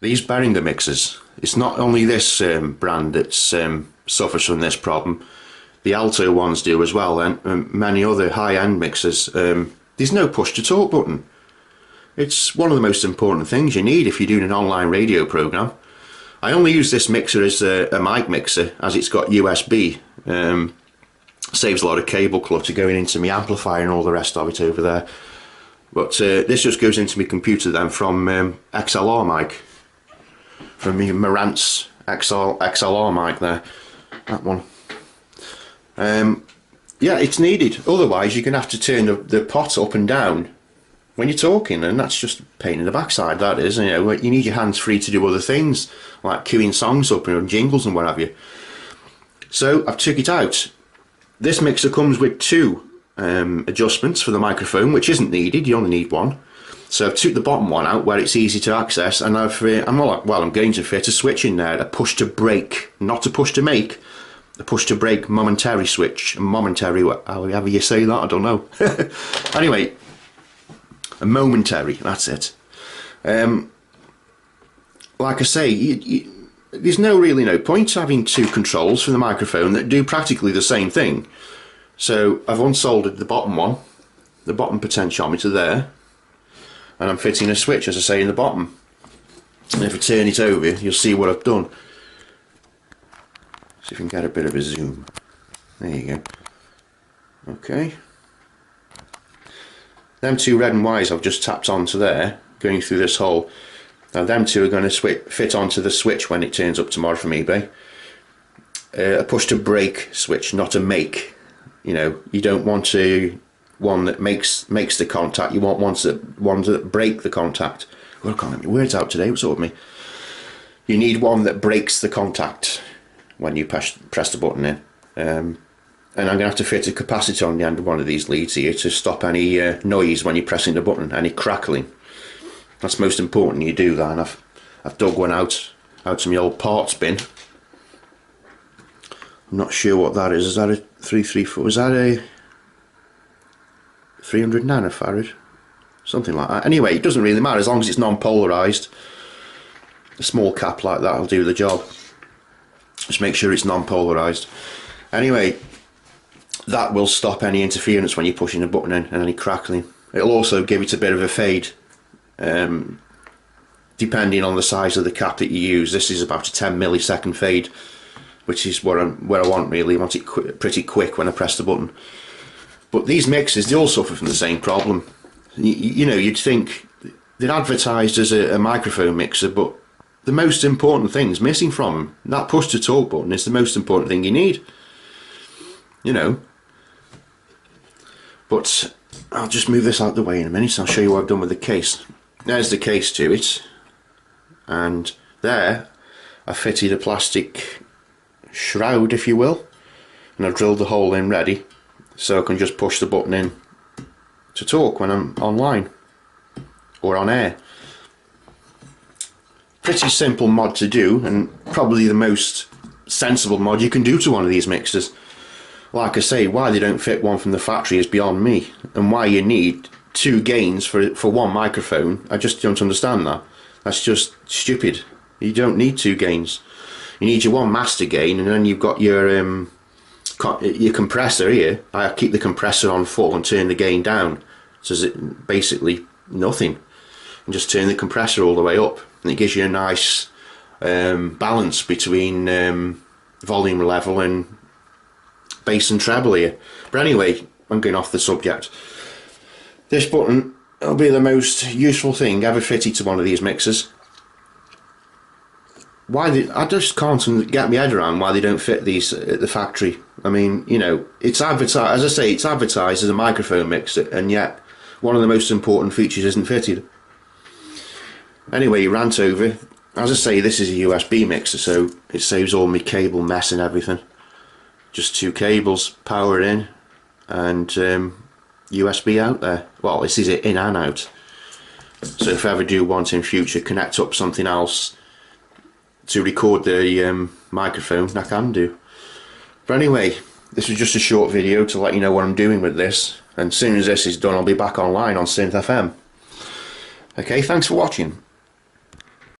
these Behringer mixers, it's not only this brand that suffers from this problem. The Alto ones do as well, and many other high-end mixers. There's no push-to-talk button. It's one of the most important things you need if you're doing an online radio program. I only use this mixer as a mic mixer, as it's got USB. Saves a lot of cable clutter going into my amplifier and all the rest of it over there. But this just goes into my computer then from XLR mic, from my Marantz XLR mic there, that one. Yeah, it's needed. Otherwise, you're going to have to turn the pot up and down when you're talking, and that's just a pain in the backside. That is, you know, you need your hands free to do other things like queuing songs up and jingles and what have you. So I've took it out. This mixer comes with two adjustments for the microphone, which isn't needed. You only need one. So I've took the bottom one out where it's easy to access, and I'm going to fit a switch in there, a push to break, not a push to make, a push to break momentary switch. Momentary, however you say that, I don't know. Anyway, a momentary, that's it. Like I say, there's really no point having two controls for the microphone that do practically the same thing. So I've unsoldered the bottom one, the bottom potentiometer there, and I'm fitting a switch, as I say, in the bottom. And if I turn it over, you'll see what I've done. See if we can get a bit of a zoom. There you go. Okay. Them two red and whites I've just tapped onto there, going through this hole. Now them two are going to fit onto the switch when it turns up tomorrow from eBay. A push to break switch, not a make. You know, you don't want one that makes the contact. You want ones that break the contact. Well, I can't get my words out today. What's up with me? You need one that breaks the contact when you press the button in. And I'm going to have to fit a capacitor on the end of one of these leads here to stop any noise when you're pressing the button, any crackling. That's most important you do that, and I've dug one out to my old parts bin. I'm not sure what that is. Is that a 334? Is that a 300 nanofarad? Something like that. Anyway, it doesn't really matter as long as it's non-polarized. A small cap like that will do the job. Just make sure it's non-polarized. Anyway, that will stop any interference when you're pushing the button in and any crackling. It'll also give it a bit of a fade, depending on the size of the cap that you use. This is about a 10 millisecond fade, which is where I want really. I want it pretty quick when I press the button. But these mixers, they all suffer from the same problem. You know, you'd think they're advertised as a microphone mixer, but the most important thing's missing from them. That push to talk button is the most important thing you need. You know. But I'll just move this out of the way in a minute. I'll show you what I've done with the case. There's the case to it, and there I fitted a plastic shroud, if you will, and I've drilled the hole in ready so I can just push the button in to talk when I'm online or on air. Pretty simple mod to do, and probably the most sensible mod you can do to one of these mixers. Like I say, why they don't fit one from the factory is beyond me, and why you need two gains for one microphone, I just don't understand that. That's just stupid. You don't need two gains. You need your one master gain, and then you've got your compressor here. I keep the compressor on full and turn the gain down, so it's basically nothing, and just turn the compressor all the way up, and it gives you a nice balance between volume level and bass and treble here. But anyway, I'm going off the subject. This button will be the most useful thing ever fitted to one of these mixers. I just can't get my head around why they don't fit these at the factory. I mean, you know, it's advertised, as I say, it's advertised as a microphone mixer, and yet one of the most important features isn't fitted. Anyway, rant over. As I say, this is a USB mixer, so it saves all my cable mess and everything. Just two cables, power in, and USB out there. Well, this is it in and out. So if I ever do want in future connect up something else to record the microphone, I can do. But anyway, this was just a short video to let you know what I'm doing with this, and as soon as this is done I'll be back online on Synth FM. Okay, thanks for watching.